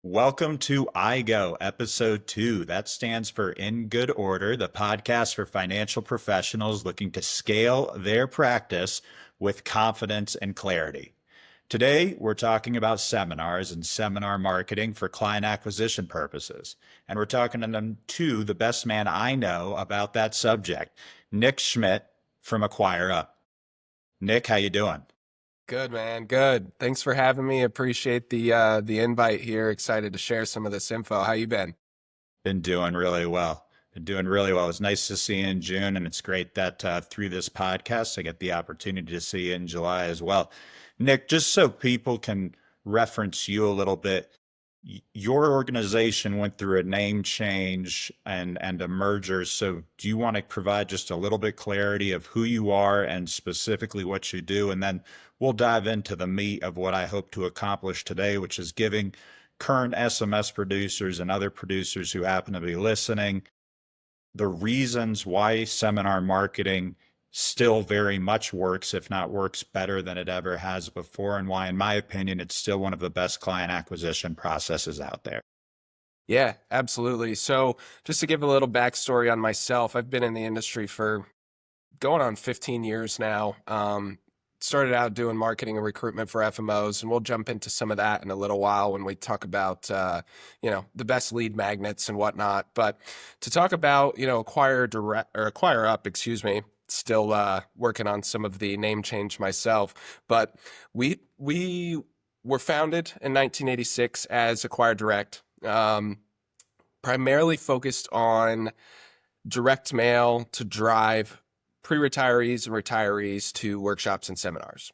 Welcome to IGO episode 2. That stands for In Good Order, the podcast for financial professionals looking to scale their practice with confidence and clarity. Today, we're talking about seminars and seminar marketing for client acquisition purposes. And we're talking to the best man I know about that subject, Nick Schmidt from Acquire Up. Nick, how you doing? Good, man. Good. Thanks for having me. Appreciate the invite here. Excited to share some of this info. How you been? Been doing really well. Been doing really well. It's nice to see you in June, and it's great that through this podcast, I get the opportunity to see you in July as well. Nick, just so people can reference you a little bit, your organization went through a name change and a merger. So do you want to provide just a little bit clarity of who you are and specifically what you do? And then we'll dive into the meat of what I hope to accomplish today, which is giving current SMS producers and other producers who happen to be listening the reasons why seminar marketing still very much works, if not works better than it ever has before, and why, in my opinion, it's still one of the best client acquisition processes out there. Yeah, absolutely. So just to give a little backstory on myself, I've been in the industry for going on 15 years now. Started out doing marketing and recruitment for FMOs, and we'll jump into some of that in a little while when we talk about, the best lead magnets and whatnot. But to talk about, Acquire Up, excuse me, still working on some of the name change myself. But we were founded in 1986 as Acquire Direct, primarily focused on direct mail to drive pre-retirees and retirees to workshops and seminars.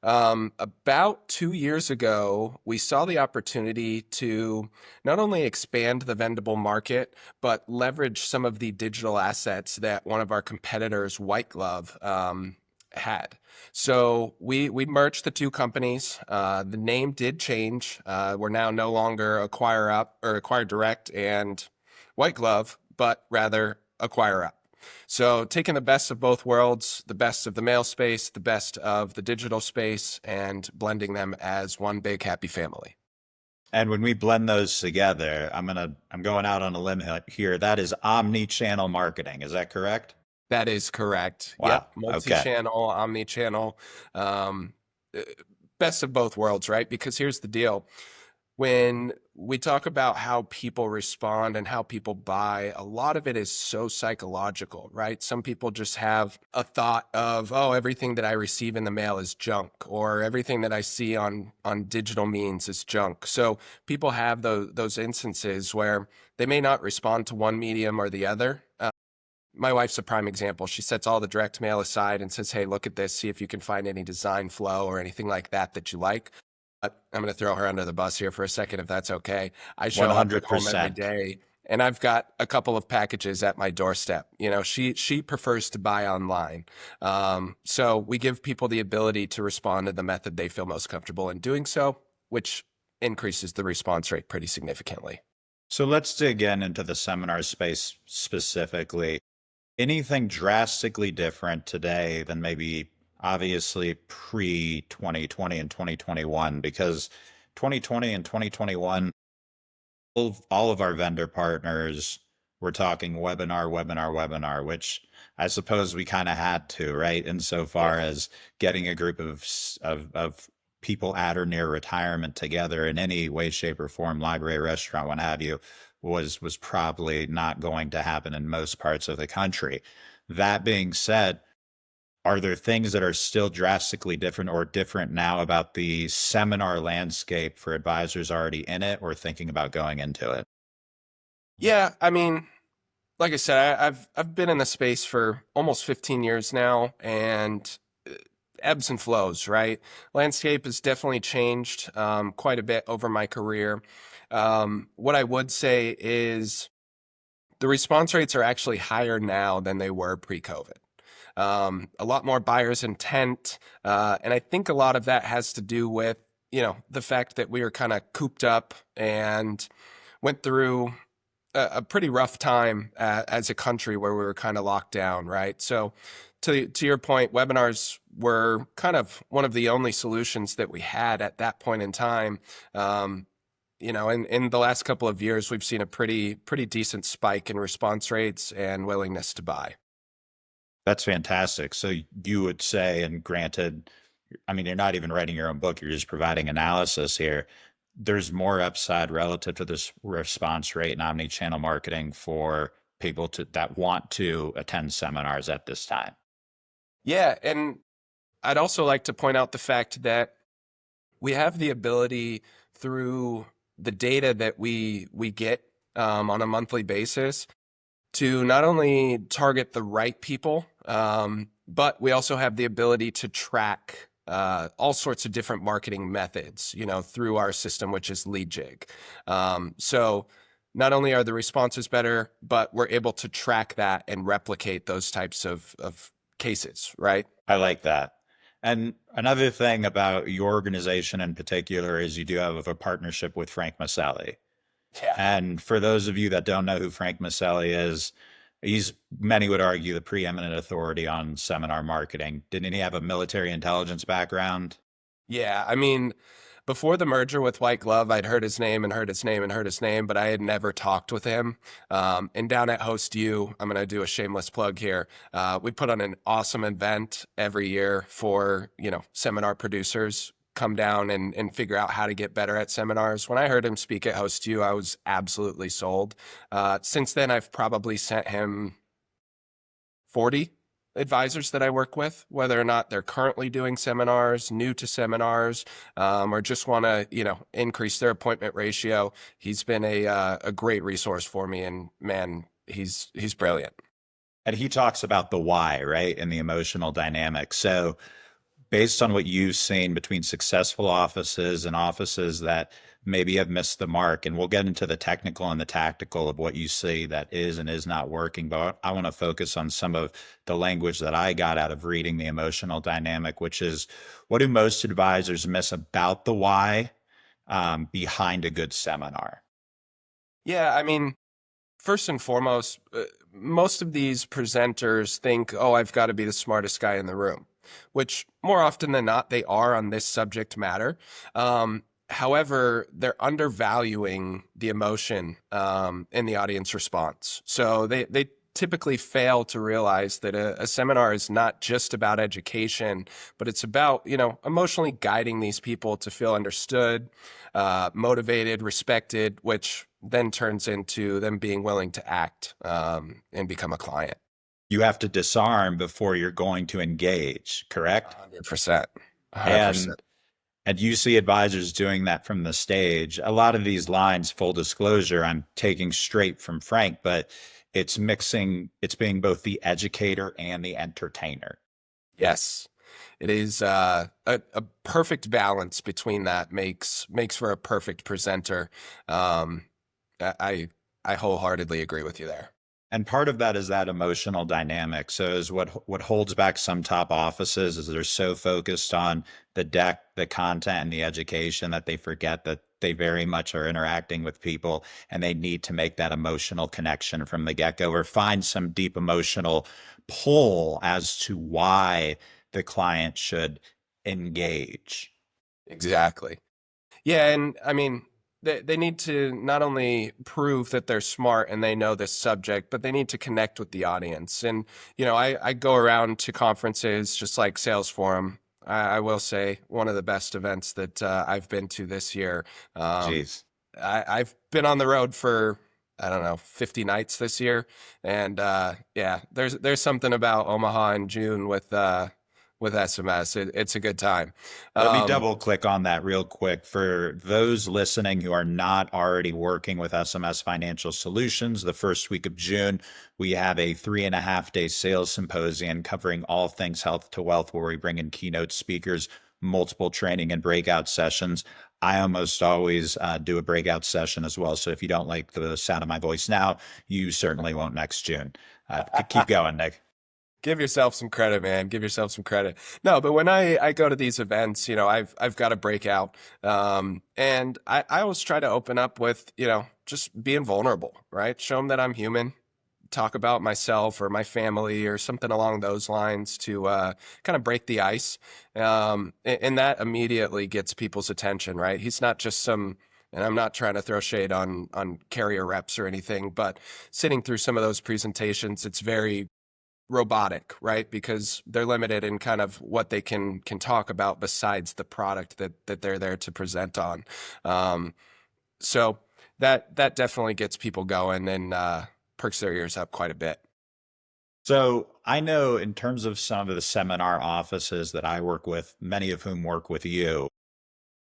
About 2 years ago, we saw the opportunity to not only expand the vendable market, but leverage some of the digital assets that one of our competitors, White Glove, had. So we merged the two companies. The name did change. We're now no longer Acquire Up or Acquire Direct and White Glove, but rather Acquire Up. So taking the best of both worlds, the best of the mail space, the best of the digital space, and blending them as one big happy family. And when we blend those together, I'm going out on a limb here. That is omni-channel marketing. Is that correct? That is correct. Wow. Yep. Okay. Multi-channel, omni-channel, um, uh, best of both worlds, right? Because here's the deal. When we talk about how people respond and how people buy, a lot of it is so psychological, right? Some people just have a thought of, oh, everything that I receive in the mail is junk, or everything that I see on digital means is junk. So people have those instances where they may not respond to one medium or the other. My wife's a prime example. She sets all the direct mail aside and says, hey, look at this, see if you can find any design flow or anything like that that you like. I'm going to throw her under the bus here for a second, if that's okay. I show up at home every 100%. day and I've got a couple of packages at my doorstep. She prefers to buy online. So we give people the ability to respond in the method they feel most comfortable in doing so, which increases the response rate pretty significantly. So let's dig into the seminar space specifically. Anything drastically different today than maybe obviously pre 2020 and 2021? Because 2020 and 2021, all of our vendor partners were talking webinar, which I suppose we kind of had to, right? Yeah. Insofar as getting a group of people at or near retirement together in any way, shape, or form, library, restaurant, what have you, was probably not going to happen in most parts of the country. That being said, are there things that are still drastically different or different now about the seminar landscape for advisors already in it or thinking about going into it? Yeah, I mean, like I said, I've been in the space for almost 15 years now, and ebbs and flows, right? Landscape has definitely changed quite a bit over my career. What I would say is the response rates are actually higher now than they were pre-COVID. A lot more buyer's intent, and I think a lot of that has to do with the fact that we were kind of cooped up and went through a pretty rough time as a country where we were kind of locked down, right? So to your point, webinars were kind of one of the only solutions that we had at that point in time. in the last couple of years, we've seen a pretty decent spike in response rates and willingness to buy. That's fantastic. So you would say, and granted, I mean, you're not even writing your own book, you're just providing analysis here. There's more upside relative to this response rate and omni-channel marketing for people that want to attend seminars at this time. Yeah, and I'd also like to point out the fact that we have the ability through the data that we get on a monthly basis to not only target the right people, but we also have the ability to track all sorts of different marketing methods, through our system, which is LeadJig. So not only are the responses better, but we're able to track that and replicate those types of cases, right? I like that. And another thing about your organization in particular is you do have a partnership with Frank Maselli. Yeah. And for those of you that don't know who Frank Maselli is, many would argue, the preeminent authority on seminar marketing. Didn't he have a military intelligence background? Yeah, I mean, before the merger with White Glove, I'd heard his name and heard his name and heard his name, but I had never talked with him. And down at Host U, I'm going to do a shameless plug here. We put on an awesome event every year for, seminar producers come down and figure out how to get better at seminars. When I heard him speak at Host U, I was absolutely sold. Since then, I've probably sent him 40 advisors that I work with, whether or not they're currently doing seminars, new to seminars, or just want to, increase their appointment ratio. He's been a great resource for me, and man, he's brilliant. And he talks about the why, right? And the emotional dynamic. So based on what you've seen between successful offices and offices that maybe have missed the mark, and we'll get into the technical and the tactical of what you see that is and is not working, but I want to focus on some of the language that I got out of reading the emotional dynamic, which is, what do most advisors miss about the why behind a good seminar? Yeah, I mean, first and foremost, most of these presenters think, oh, I've got to be the smartest guy in the room, which more often than not, they are on this subject matter. However, they're undervaluing the emotion in the audience response. So they typically fail to realize that a seminar is not just about education, but it's about, emotionally guiding these people to feel understood, motivated, respected, which then turns into them being willing to act and become a client. You have to disarm before you're going to engage, correct? 100%. 100%. And And you see advisors doing that from the stage. A lot of these lines, full disclosure, I'm taking straight from Frank, but it's being both the educator and the entertainer. Yes. It is a perfect balance between that makes for a perfect presenter. I I wholeheartedly agree with you there. And part of that is that emotional dynamic. So is what holds back some top offices is they're so focused on the deck, the content, and the education that they forget that they very much are interacting with people and they need to make that emotional connection from the get-go or find some deep emotional pull as to why the client should engage. Exactly. Yeah, and I mean, they need to not only prove that they're smart and they know this subject, but they need to connect with the audience. And, I go around to conferences just like Sales Forum. I will say one of the best events that I've been to this year. Jeez. I've been on the road for, I don't know, 50 nights this year. And yeah, there's something about Omaha in June with SMS. It's a good time. Let me Um, double click on that real quick. For those listening who are not already working with SMS Financial Solutions, the first week of June, we have a 3.5 day sales symposium covering all things health to wealth, where we bring in keynote speakers, multiple training and breakout sessions. I almost always do a breakout session as well. So if you don't like the sound of my voice now, you certainly won't next June. Keep going, Nick. Give yourself some credit, man. Give yourself some credit. No, but when I go to these events, I've got a breakout. And I always try to open up with, just being vulnerable, right? Show them that I'm human, talk about myself or my family or something along those lines to kind of break the ice. And that immediately gets people's attention, right? He's not just some and I'm not trying to throw shade on carrier reps or anything, but sitting through some of those presentations, it's very robotic, right? Because they're limited in kind of what they can talk about besides the product that they're there to present on. So that definitely gets people going and perks their ears up quite a bit. So I know in terms of some of the seminar offices that I work with, many of whom work with you,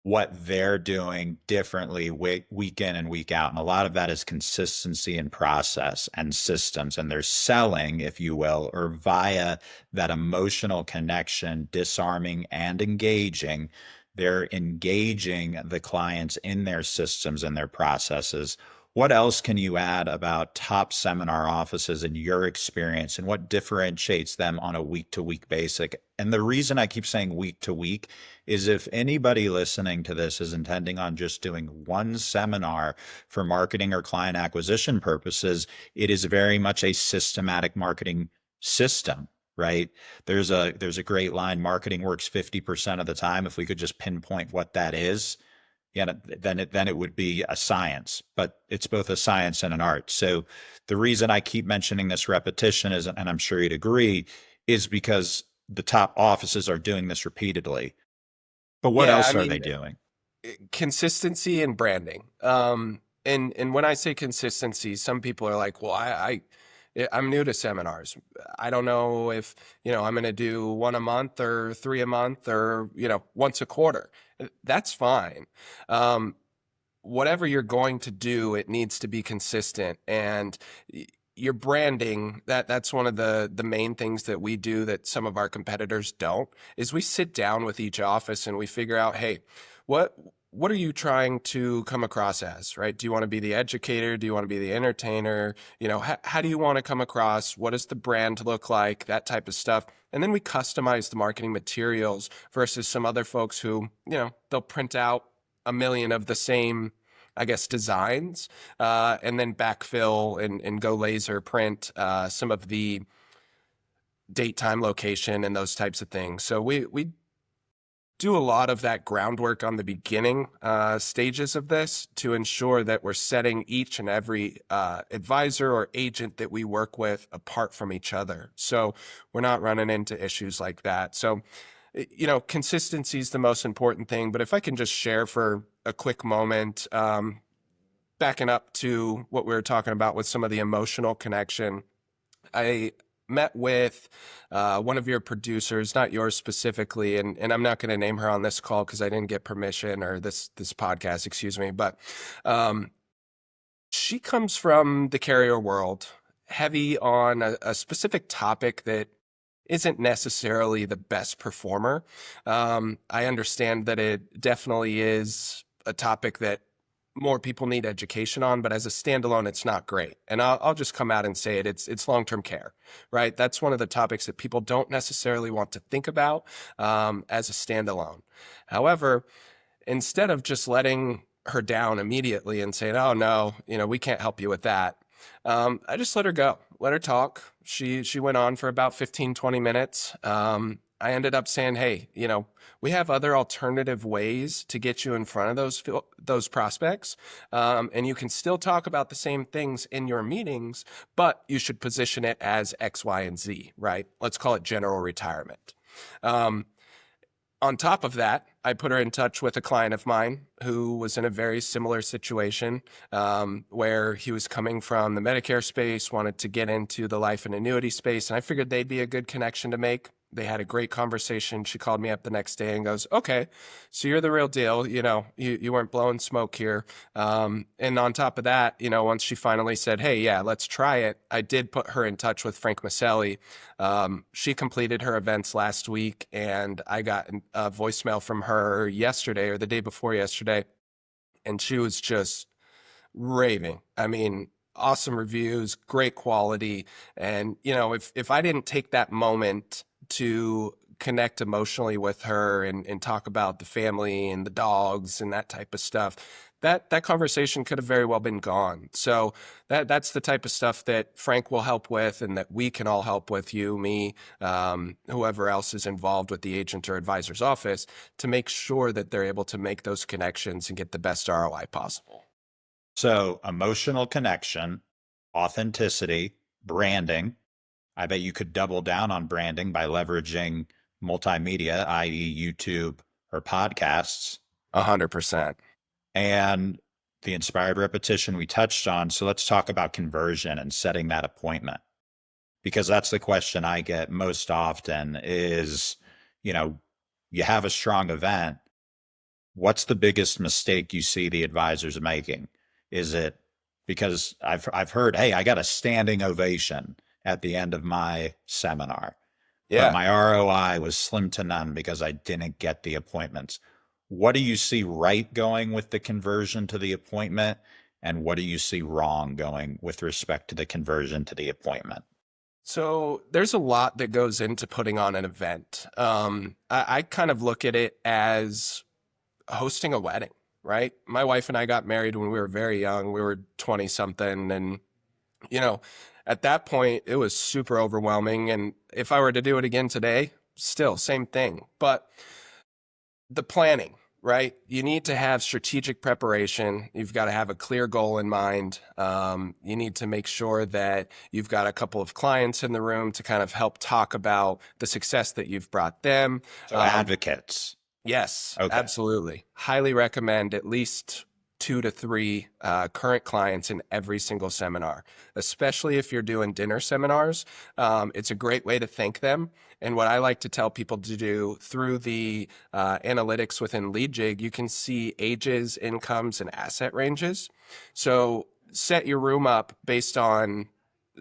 what they're doing differently week in and week out. And a lot of that is consistency in process and systems. And they're selling, if you will, or via that emotional connection, disarming and engaging. They're engaging the clients in their systems and their processes. What else can you add about top seminar offices in your experience and what differentiates them on a week to week basis? And the reason I keep saying week to week is if anybody listening to this is intending on just doing one seminar for marketing or client acquisition purposes, it is very much a systematic marketing system, right? There's a great line, marketing works 50% of the time. If we could just pinpoint what that is, yeah, then it would be a science, but it's both a science and an art. So the reason I keep mentioning this repetition is, and I'm sure you'd agree, is because the top offices are doing this repeatedly. But what Yeah, I else are they mean, doing? consistency and branding. And when I say consistency, some people are like, well, I'm new to seminars. I don't know if, I'm going to do one a month or three a month or, once a quarter. That's fine. Um, Whatever you're going to do, it needs to be consistent. And your branding, that's one of the main things that we do that some of our competitors don't, is we sit down with each office and we figure out, hey, what what are you trying to come across as, right? Do you want to be the educator? Do you want to be the entertainer? How do you want to come across? What does the brand look like? That type of stuff. And then we customize the marketing materials versus some other folks who, they'll print out a million of the same, I guess, designs, and then backfill and go laser print some of the date, time, location, and those types of things. So we do a lot of that groundwork on the beginning stages of this to ensure that we're setting each and every advisor or agent that we work with apart from each other. So we're not running into issues like that. So, consistency is the most important thing. But if I can just share for a quick moment, backing up to what we were talking about with some of the emotional connection, I met with one of your producers, not yours specifically, and I'm not going to name her on this call because I didn't get permission, or this podcast, excuse me, but um, she comes from the carrier world, heavy on a specific topic that isn't necessarily the best performer. I understand that it definitely is a topic that more people need education on, but as a standalone, it's not great. And I'll just come out and say it. It's long-term care, right? That's one of the topics that people don't necessarily want to think about as a standalone. However, instead of just letting her down immediately and saying, "Oh no, we can't help you with that," I just let her go, let her talk. She went on for about 15, 20 minutes. I ended up saying, "Hey, we have other alternative ways to get you in front of those prospects, and you can still talk about the same things in your meetings, but you should position it as X, Y, and Z, right? Let's call it general retirement." Um, on top of that, I put her in touch with a client of mine who was in a very similar situation, where he was coming from the Medicare space, wanted to get into the life and annuity space, and I figured they'd be a good connection to make. They had a great conversation. She called me up the next day and goes, "Okay, so you're the real deal. You weren't blowing smoke here." And on top of that, once she finally said, "Hey, yeah, let's try it," I did put her in touch with Frank Maselli. She completed her events last week, and I got a voicemail from her yesterday or the day before yesterday, and she was just raving. I mean, awesome reviews, great quality. And, if I didn't take that moment to connect emotionally with her and talk about the family and the dogs and that type of stuff, that conversation could have very well been gone. So that's the type of stuff that Frank will help with, and that we can all help with, you, me, whoever else is involved with the agent or advisor's office, to make sure that they're able to make those connections and get the best ROI possible. So emotional connection, authenticity, branding. I bet you could double down on branding by leveraging multimedia, i.e., YouTube or podcasts, 100%. and the inspired repetition we touched on. So let's talk about conversion and setting that appointment, because that's the question I get most often is, you know, you have a strong event. What's the biggest mistake you see the advisors making? Is it because I've heard, hey, I got a standing ovation at the end of my seminar, but Yeah. my ROI was slim to none because I didn't get the appointments. What do you see right going with the conversion to the appointment? And what do you see wrong going with respect to the conversion to the appointment? So there's a lot that goes into putting on an event. I kind of look at it as hosting a wedding, right? My wife and I got married when we were very young. We were 20 something. And, you know, at that point, it was super overwhelming. And if I were to do it again today, still same thing. But the planning, right? You need to have strategic preparation. You've got to have a clear goal in mind. You need to make sure that you've got a couple of clients in the room to kind of help talk about the success that you've brought them. So advocates. Yes, Okay. absolutely. Highly recommend at least 2 to 3 current clients in every single seminar, especially if you're doing dinner seminars. It's a great way to thank them. And what I like to tell people to do through the analytics within LeadJig, you can see ages, incomes, and asset ranges. So set your room up based on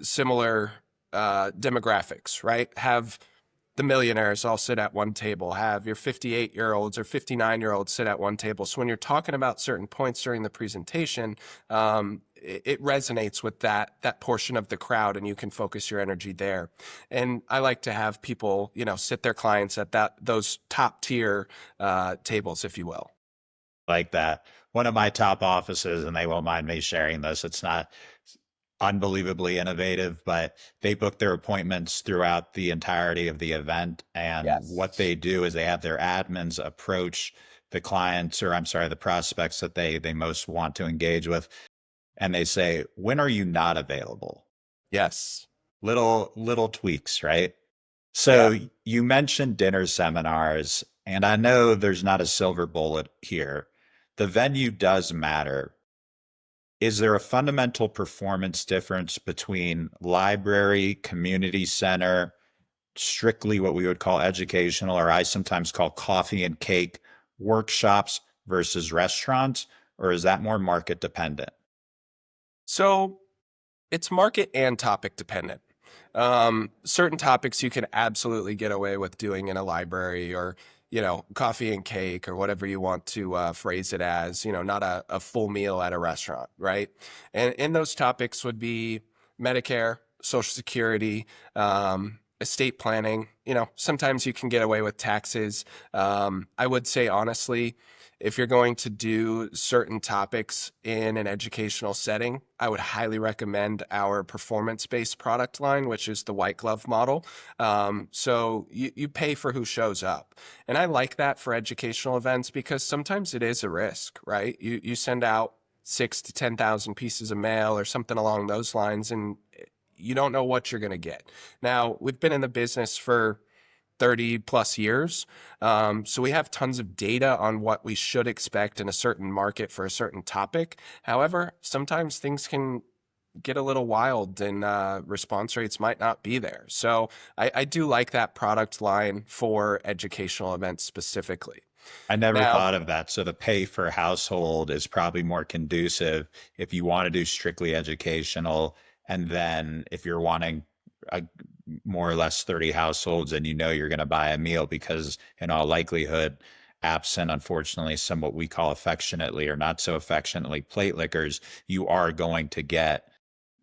similar demographics, right? Have the millionaires all sit at one table, have your 58-year-olds or 59-year-olds sit at one table. So when you're talking about certain points during the presentation, it resonates with that portion of the crowd, and you can focus your energy there. And I like to have people, sit their clients at those top tier tables, if you will. Like that. One of my top offices, and they won't mind me sharing this, it's not unbelievably innovative, but they book their appointments throughout the entirety of the event. And what Yes. they do is they have their admins approach the clients, or I'm sorry, the prospects that they most want to engage with. And they say, when are you not available? Yes. Little tweaks, right? Yeah. So you mentioned dinner seminars, and I know there's not a silver bullet here. The venue does matter. Is there a fundamental performance difference between library, community center, strictly what we would call educational, or I sometimes call coffee and cake workshops versus restaurants? Or is that more market dependent? So it's market and topic dependent. Certain topics you can absolutely get away with doing in a library, or, coffee and cake, or whatever you want to phrase it as, not a full meal at a restaurant, right? And in those topics would be Medicare, Social Security, estate planning. Sometimes you can get away with taxes. I would say, honestly, if you're going to do certain topics in an educational setting, I would highly recommend our performance-based product line, which is the white glove model. So you pay for who shows up. And I like that for educational events because sometimes it is a risk, right? You send out 6 to 10,000 pieces of mail or something along those lines, and you don't know what you're going to get. Now, we've been in the business for 30 plus years. So we have tons of data on what we should expect in a certain market for a certain topic. However, sometimes things can get a little wild, and response rates might not be there. So I do like that product line for educational events specifically. I never Now, thought of that. So the pay for household is probably more conducive if you want to do strictly educational. And then if you're wanting a more or less 30 households and you know you're going to buy a meal, because in all likelihood, absent unfortunately some what we call affectionately or not so affectionately plate lickers, you are going to get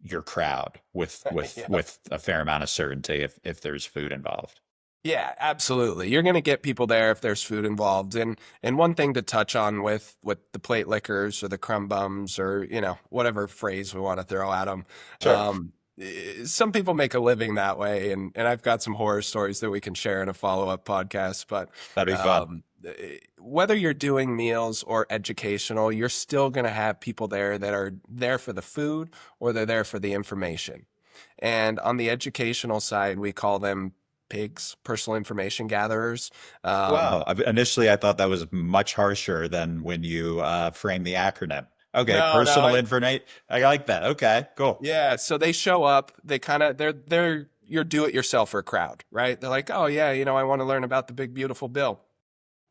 your crowd with with yeah. with a fair amount of certainty if there's food involved. Yeah, absolutely. You're going to get people there if there's food involved. And one thing to touch on with the plate lickers or the crumb bums or, whatever phrase we want to throw at them. Sure. Some people make a living that way, and I've got some horror stories that we can share in a follow-up podcast. But That'd be fun. whether you're doing meals or educational, you're still going to have people there that are there for the food or they're there for the information. And on the educational side, we call them pigs, personal information gatherers. Um, Wow. Initially, I thought that was much harsher than when you frame the acronym. Okay, no, no, personal information. I like that. Okay, cool. yeah. So they show up. They're your do-it-yourselfer crowd, right? They're like, oh yeah, I want to learn about the big beautiful bill.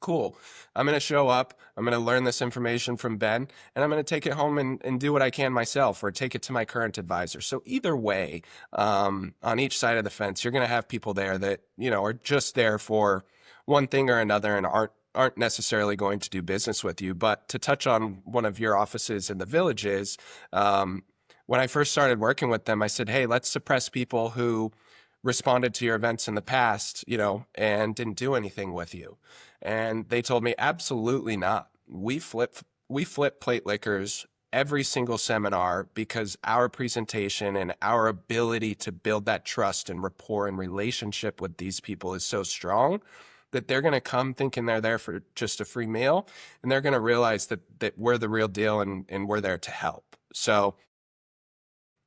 Cool. I'm going to show up. I'm going to learn this information from Ben, and I'm going to take it home and do what I can myself or take it to my current advisor. So, either way, on each side of the fence, you're going to have people there that, are just there for one thing or another and aren't necessarily going to do business with you. But to touch on one of your offices in the villages, when I first started working with them, I said, hey, let's suppress people who responded to your events in the past, and didn't do anything with you. And they told me, absolutely not. We flip plate lickers every single seminar because our presentation and our ability to build that trust and rapport and relationship with these people is so strong that they're going to come thinking they're there for just a free meal, and they're going to realize that we're the real deal, and we're there to help. So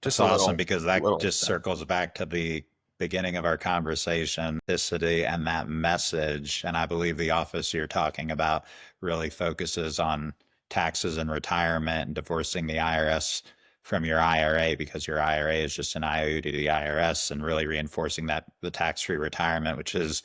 That's just a awesome little because that little just insight. circles back to the beginning of our conversation, authenticity and that message. And I believe the office you're talking about really focuses on taxes and retirement and divorcing the IRS from your IRA because your IRA is just an IOU to the IRS and really reinforcing that the tax-free retirement, which is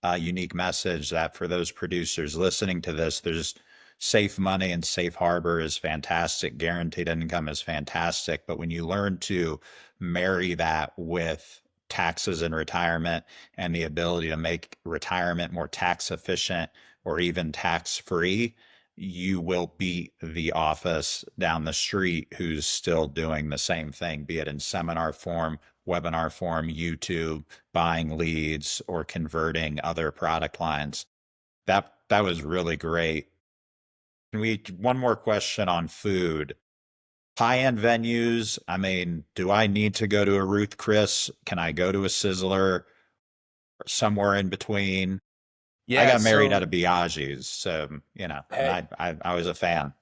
a unique message that for those producers listening to this, there's safe money and safe harbor is fantastic. Guaranteed income is fantastic. But when you learn to marry that with taxes and retirement and the ability to make retirement more tax efficient or even tax free, you will beat the office down the street who's still doing the same thing, be it in seminar form, webinar form, YouTube, buying leads, or converting other product lines. That was really great. Can we one more question on food? High-end venues, I mean, do I need to go to a Ruth Chris? Can I go to a Sizzler or somewhere in between? I Yeah. got married So at a Biaggi's, so and hey, I was a fan.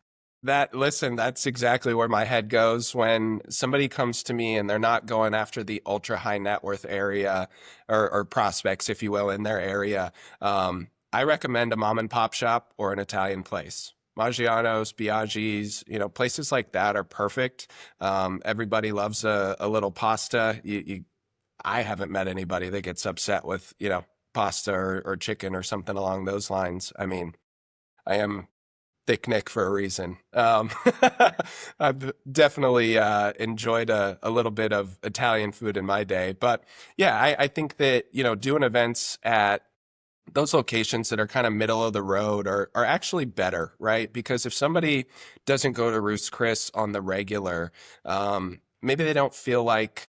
that's exactly where my head goes when somebody comes to me and they're not going after the ultra high net worth area or prospects, if you will, in their area. I recommend a mom and pop shop or an Italian place. Maggiano's, Biaggi's, places like that are perfect. Everybody loves a little pasta. I haven't met anybody that gets upset with, pasta or chicken or something along those lines. I mean, I am Thick Nick for a reason. I've definitely enjoyed a little bit of Italian food in my day. But yeah, I think that, doing events at those locations that are kind of middle of the road are actually better, right? Because if somebody doesn't go to Ruth's Chris on the regular, maybe they don't feel like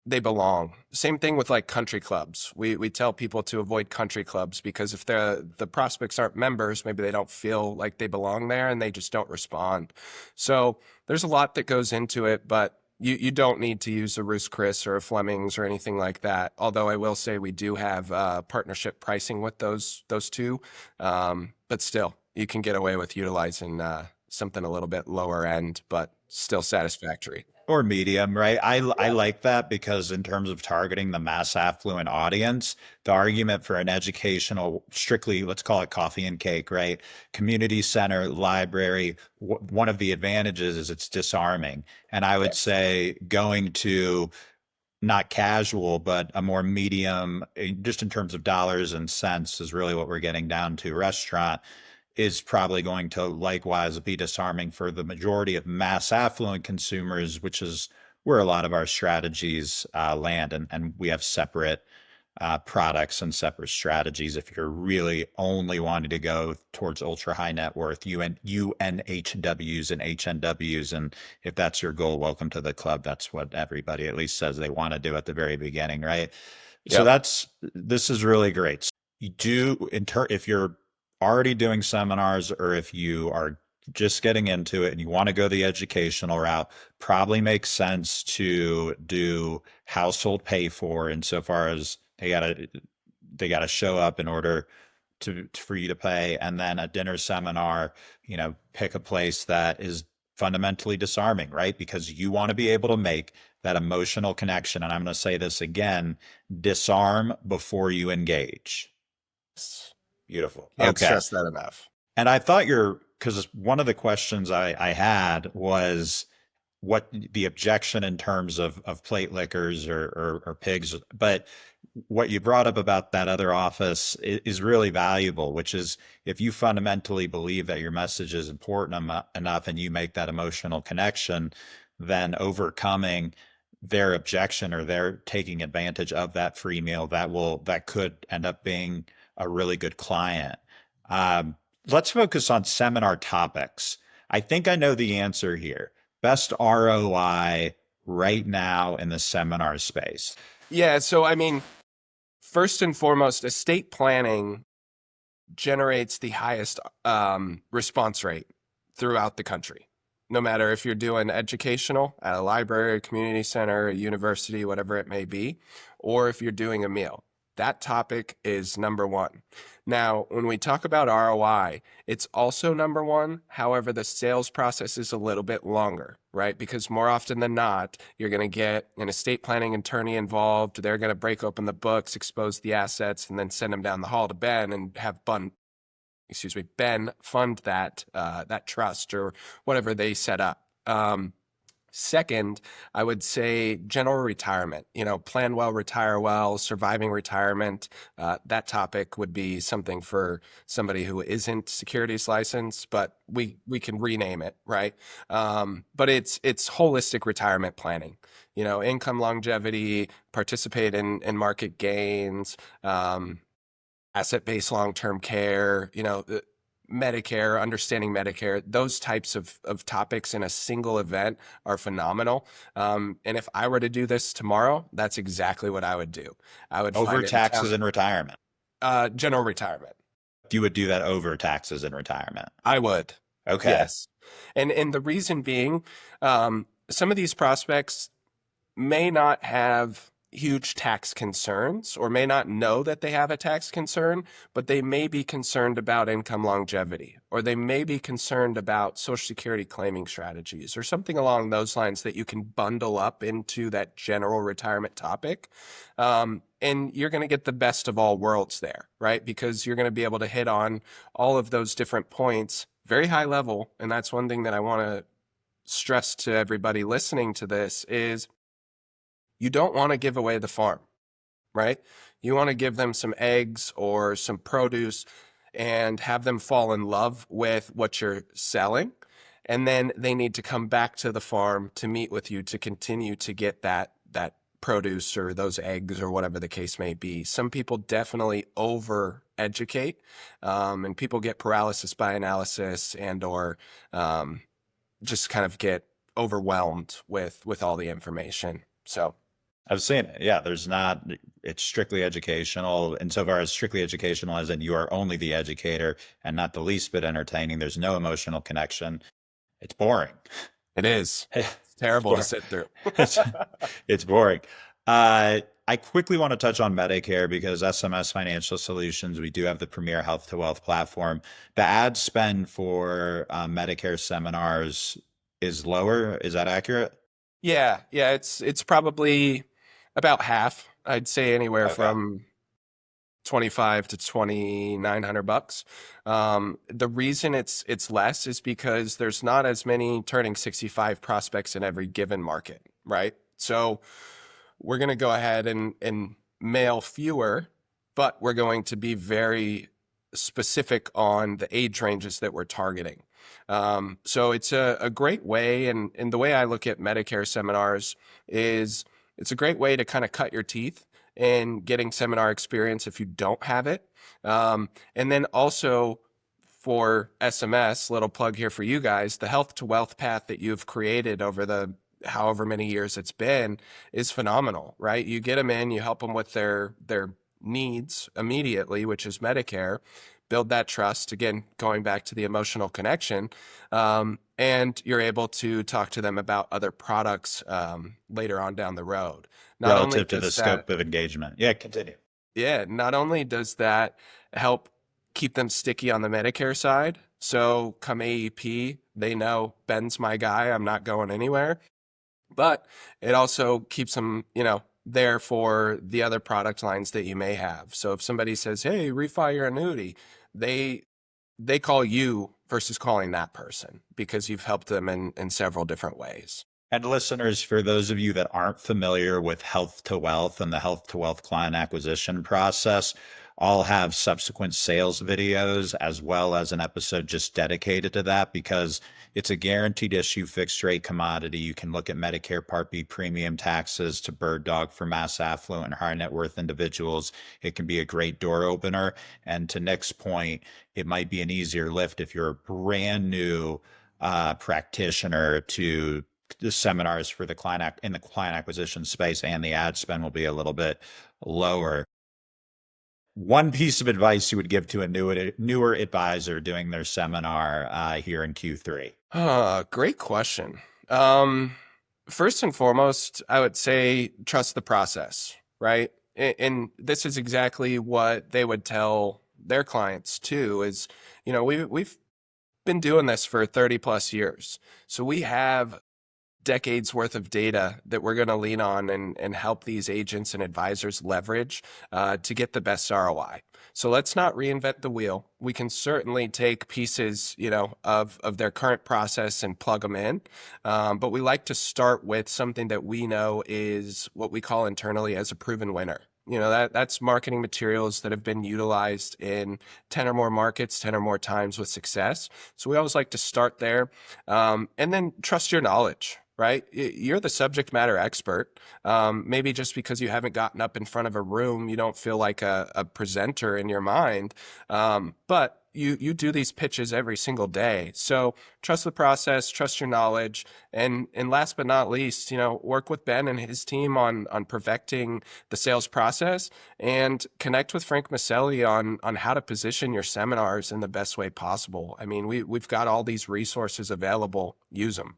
they belong. Same thing with like country clubs. We tell people to avoid country clubs because if the prospects aren't members, maybe they don't feel like they belong there and they just don't respond. So there's a lot that goes into it, but you don't need to use a Ruth's Chris or a Fleming's or anything like that. Although I will say we do have partnership pricing with those two, but still you can get away with utilizing something a little bit lower end, but still satisfactory. Or medium, right? I like that because in terms of targeting the mass affluent audience, the argument for an educational, strictly, let's call it coffee and cake, right? Community center, library, one of the advantages is it's disarming. And I would Yes. say going to not casual, but a more medium, just in terms of dollars and cents is really what we're getting down to. Restaurant is probably going to likewise be disarming for the majority of mass affluent consumers, which is where a lot of our strategies land. And we have separate products and separate strategies. If you're really only wanting to go towards ultra high net worth, UNHWs and HNWs, and if that's your goal, welcome to the club. That's what everybody at least says they want to do at the very beginning, right? So Yep. this is really great. So you do if you're already doing seminars or if you are just getting into it and you want to go the educational route, probably makes sense to do household pay for insofar as they gotta show up in order to for you to pay, and then a dinner seminar, pick a place that is fundamentally disarming, right? Because you want to be able to make that emotional connection. And I'm going to say this again, disarm before you engage. Beautiful. Can't Okay. stress that enough. And because one of the questions I had was what the objection in terms of plate liquors or pigs, but what you brought up about that other office is really valuable, which is if you fundamentally believe that your message is important enough and you make that emotional connection, then overcoming their objection or they're taking advantage of that free meal that could end up being a really good client. Um, let's focus on seminar topics. I think I know the answer here. Best ROI right now in the seminar space. Yeah. So, I mean, first and foremost, estate planning generates the highest response rate throughout the country. No matter if you're doing educational at a library, community center, a university, whatever it may be, or if you're doing a meal, that topic is number one. Now, when we talk about ROI, it's also number one. However, the sales process is a little bit longer, right? Because more often than not, you're going to get an estate planning attorney involved. They're going to break open the books, expose the assets, and then send them down the hall to Ben and have Ben fund that trust or whatever they set up. Second, I would say general retirement, plan well, retire well, surviving retirement. That topic would be something for somebody who isn't securities licensed, but we can rename it, right? But it's holistic retirement planning, income longevity, participate in market gains, asset-based long-term care, Medicare, understanding Medicare, those types of topics in a single event are phenomenal. And if I were to do this tomorrow, that's exactly what I would do. I would Over find a taxes and retirement. general retirement. You would do that over taxes and retirement. I would. Okay. Yes. And the reason being, some of these prospects may not have huge tax concerns or may not know that they have a tax concern, but they may be concerned about income longevity, or they may be concerned about Social Security claiming strategies or something along those lines that you can bundle up into that general retirement topic. And you're going to get the best of all worlds there, right? Because you're going to be able to hit on all of those different points very high level. And that's one thing that I want to stress to everybody listening to this is you don't want to give away the farm, right? You want to give them some eggs or some produce and have them fall in love with what you're selling. And then they need to come back to the farm to meet with you to continue to get that produce or those eggs or whatever the case may be. Some people definitely over educate, and people get paralysis by analysis and or just kind of get overwhelmed with all the information. So I've seen it. Yeah, it's strictly educational. Insofar as strictly educational, as in you are only the educator and not the least bit entertaining. There's no emotional connection. It's boring. it is. It's It's terrible to boring. sit through. It's, it's boring. I quickly want to touch on Medicare because SMS Financial Solutions, we do have the premier health to wealth platform. The ad spend for Medicare seminars is lower. Is that accurate? Yeah, it's probably about half. I'd say anywhere Okay. from 25 to 2,900 bucks. The reason it's less is because there's not as many turning 65 prospects in every given market, right? So we're going to go ahead and mail fewer, but we're going to be very specific on the age ranges that we're targeting. So it's a great way, and the way I look at Medicare seminars is it's a great way to kind of cut your teeth in getting seminar experience if you don't have it. And then also for SMS, little plug here for you guys, the health to wealth path that you've created over the however many years it's been is phenomenal, right? You get them in, you help them with their needs immediately, which is Medicare, build that trust, again, going back to the emotional connection, and you're able to talk to them about other products later on down the road. Not only Relative to the does that, scope of engagement. Yeah, continue. yeah, not only does that help keep them sticky on the Medicare side, so come AEP, they know Ben's my guy, I'm not going anywhere, but it also keeps them, there for the other product lines that you may have. So if somebody says, "Hey, refi your annuity," they they call you versus calling that person because you've helped them in several different ways. And listeners, for those of you that aren't familiar with health to wealth and the health to wealth client acquisition process, I'll have subsequent sales videos as well as an episode just dedicated to that because it's a guaranteed issue fixed rate commodity. You can look at Medicare Part B premium taxes to bird dog for mass affluent and high net worth individuals. It can be a great door opener. And to Nick's point, it might be an easier lift if you're a brand new practitioner to the seminars for the in the client acquisition space, and the ad spend will be a little bit lower. One piece of advice you would give to a newer advisor doing their seminar here in Q3? Great question. Um, First and foremost, I would say trust the process, right? And this is exactly what they would tell their clients too, is, we've been doing this for 30 plus years. So we have decades worth of data that we're going to lean on and help these agents and advisors leverage to get the best ROI. So let's not reinvent the wheel. We can certainly take pieces, of their current process and plug them in. But we like to start with something that we know is what we call internally as a proven winner. That's marketing materials that have been utilized in 10 or more markets, 10 or more times with success. So we always like to start there. And then trust your knowledge, right? You're the subject matter expert. Maybe just because you haven't gotten up in front of a room, you don't feel like a presenter in your mind. But you do these pitches every single day. So trust the process, trust your knowledge, and last but not least, work with Ben and his team on perfecting the sales process, and connect with Frank Maselli on how to position your seminars in the best way possible. I mean, we've got all these resources available. Use them.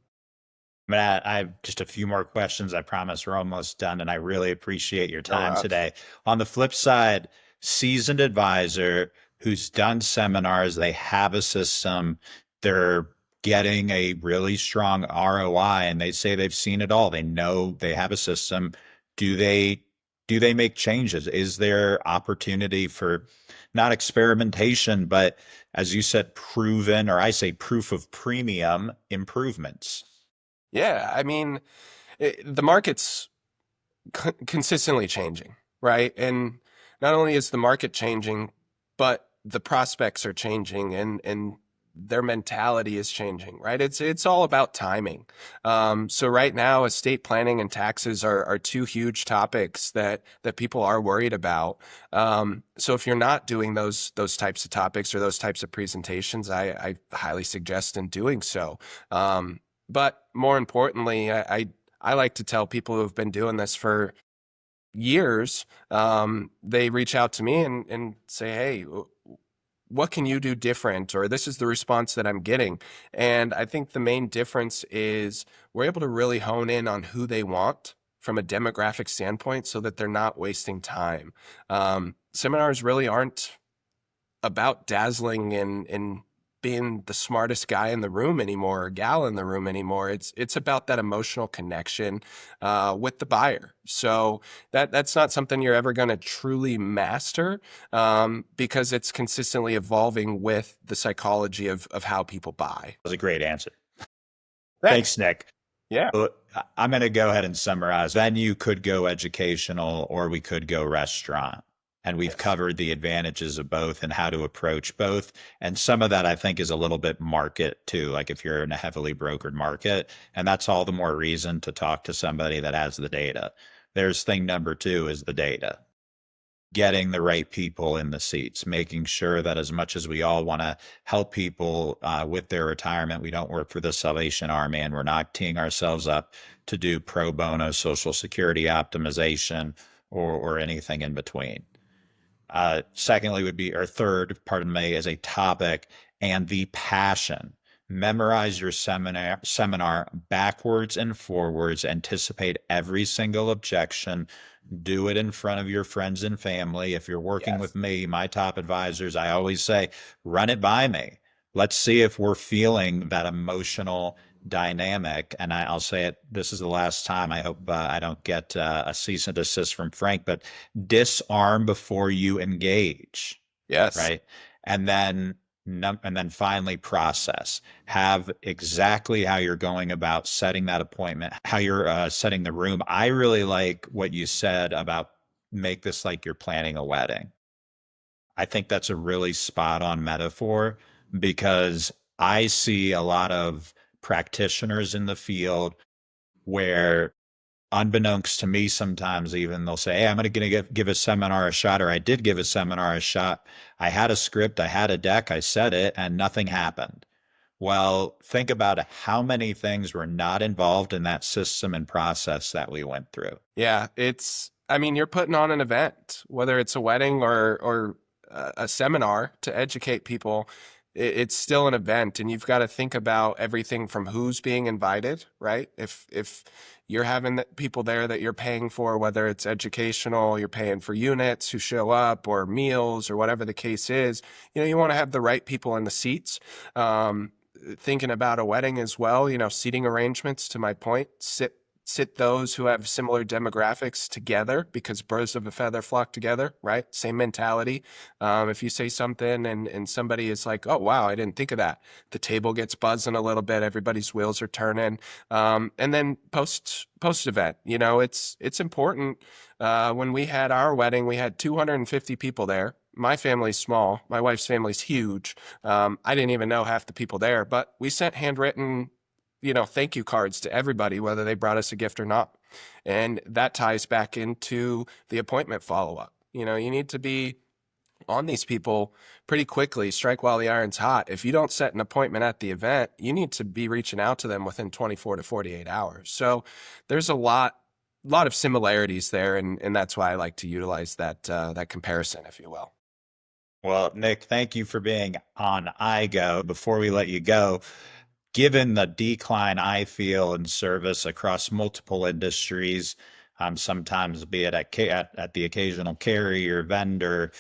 Matt, I have just a few more questions. I promise we're almost done, and I really appreciate your No time rush. today. On the flip side, seasoned advisor who's done seminars, they have a system, they're getting a really strong ROI, and they say they've seen it all. They know they have a system. Do they make changes? Is there opportunity for not experimentation, but as you said, proven, or I say proof of premium improvements? Yeah, I mean, the market's consistently changing, right? And not only is the market changing, but the prospects are changing, and their mentality is changing, right? It's all about timing. So right now, estate planning and taxes are two huge topics that people are worried about. So if you're not doing those types of topics or those types of presentations, I highly suggest in doing so. But more importantly, I like to tell people who have been doing this for years, they reach out to me and say, "Hey, what can you do different?" Or "This is the response that I'm getting." And I think the main difference is we're able to really hone in on who they want from a demographic standpoint so that they're not wasting time. Seminars really aren't about dazzling and being the smartest guy in the room anymore or gal in the room anymore. It's about that emotional connection with the buyer. So that's not something you're ever going to truly master, because it's consistently evolving with the psychology of how people buy. That was a great answer. Thanks. Thanks, Nick. Yeah. Well, I'm going to go ahead and summarize. Venue could go educational or we could go restaurant. And we've Yes. covered the advantages of both and how to approach both. And some of that I think is a little bit market too, like if you're in a heavily brokered market. And that's all the more reason to talk to somebody that has the data. There's thing number two is the data. getting the right people in the seats, making sure that as much as we all want to help people with their retirement, we don't work for the Salvation Army and we're not teeing ourselves up to do pro bono Social Security optimization or anything in between. Secondly, would be, or third, pardon me, is a topic and the passion. Memorize your seminar backwards and forwards. Anticipate every single objection. Do it in front of your friends and family. If you're working Yes. with me, my top advisors, I always say, run it by me. Let's see if we're feeling that emotional dynamic. And I'll say it, this is the last time. I hope I don't get a cease and desist from Frank, but disarm before you engage, Yes. right? And then and then finally process. Have exactly how you're going about setting that appointment, how you're setting the room. I really like what you said about make this like you're planning a wedding. I think that's a really spot on metaphor because I see a lot of practitioners in the field where unbeknownst to me, sometimes even they'll say, hey, I'm going to give a seminar a shot, or I did give a seminar a shot. I had a script, I had a deck, I said it, and nothing happened. Well, think about how many things were not involved in that system and process that we went through. Yeah, I mean, you're putting on an event, whether it's a wedding or a seminar to educate people. It's still an event, and you've got to think about everything from who's being invited, right? If you're having people there that you're paying for, whether it's educational, you're paying for units who show up, or meals, or whatever the case is, you want to have the right people in the seats. Thinking about a wedding as well, seating arrangements, to my point, sit those who have similar demographics together, because birds of a feather flock together, right? Same mentality. If you say something and somebody is like, oh, wow, I didn't think of that. The table gets buzzing a little bit. Everybody's wheels are turning. And then post event, it's important. When we had our wedding, we had 250 people there. My family's small. My wife's family's huge. I didn't even know half the people there, but we sent handwritten thank you cards to everybody, whether they brought us a gift or not. And that ties back into the appointment follow up. You need to be on these people pretty quickly, strike while the iron's hot. If you don't set an appointment at the event, you need to be reaching out to them within 24 to 48 hours. So there's a lot of similarities there. And that's why I like to utilize that comparison, if you will. Well, Nick, thank you for being on IGO. Before we let you go, given the decline I feel in service across multiple industries, sometimes be it at the occasional carrier, vendor,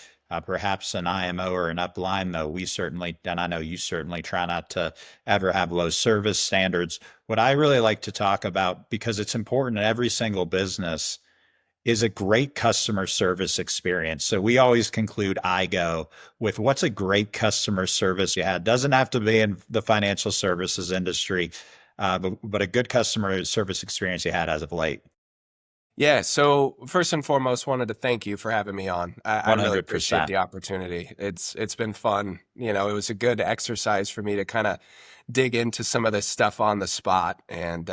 perhaps an IMO or an upline, though we certainly, and I know you certainly try not to ever have low service standards. What I really like to talk about, because it's important in every single business, is a great customer service experience. So we always conclude IGO with what's a great customer service you had. Doesn't have to be in the financial services industry, but a good customer service experience you had as of late. Yeah, so first and foremost, wanted to thank you for having me on. I really appreciate 100%. the opportunity. It's been fun. It was a good exercise for me to kind of dig into some of this stuff on the spot. And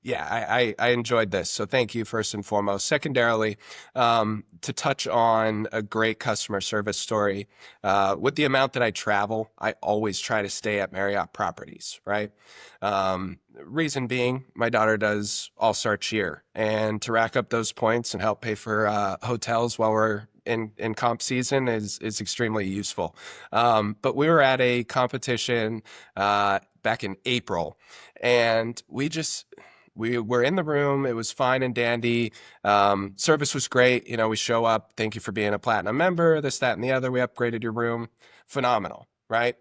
yeah, I enjoyed this. So thank you first and foremost. Secondarily, to touch on a great customer service story, with the amount that I travel, I always try to stay at Marriott properties, right? Reason being, my daughter does all-star cheer, and to rack up those points and help pay for hotels while we're in comp season is extremely useful. But we were at a competition back in April, and we were in the room. It was fine and dandy. Service was great. We show up. Thank you for being a platinum member. This, that, and the other. We upgraded your room. Phenomenal, right?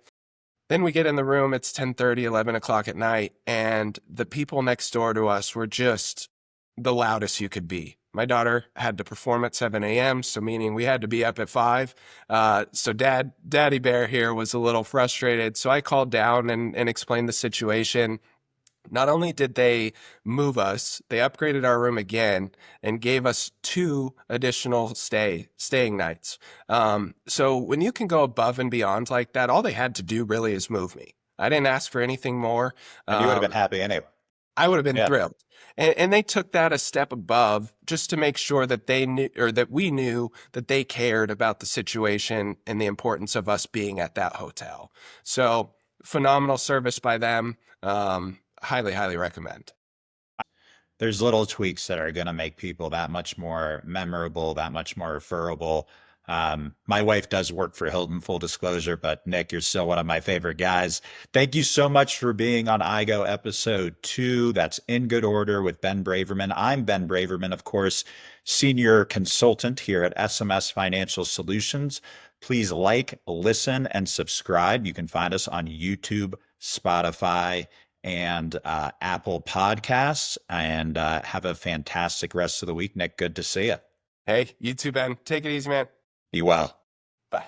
Then we get in the room, it's 10:30, 11 o'clock at night, and the people next door to us were just the loudest you could be. My daughter had to perform at 7 a.m., so meaning we had to be up at 5. So Daddy Bear here was a little frustrated, so I called down and explained the situation. Not only did they move us, they upgraded our room again and gave us 2 additional staying nights. So when you can go above and beyond like that, all they had to do really is move me. I didn't ask for anything more. And you would have been Um, happy anyway. I would have been Yeah. thrilled. And they took that a step above just to make sure that they knew, or that we knew, that they cared about the situation and the importance of us being at that hotel. So phenomenal service by them. Highly, highly recommend. There's little tweaks that are going to make people that much more memorable, that much more referable. My wife does work for Hilton, full disclosure, but Nick, you're still one of my favorite guys. Thank you so much for being on IGO episode 2. That's In Good Order with Ben Braverman. I'm Ben Braverman, of course, senior consultant here at SMS Financial Solutions. Please like, listen, and subscribe. You can find us on YouTube, Spotify, and Apple Podcasts. And have a fantastic rest of the week, Nick. Good to see you. Hey, you too, Ben. Take it easy, man. Be well. Bye.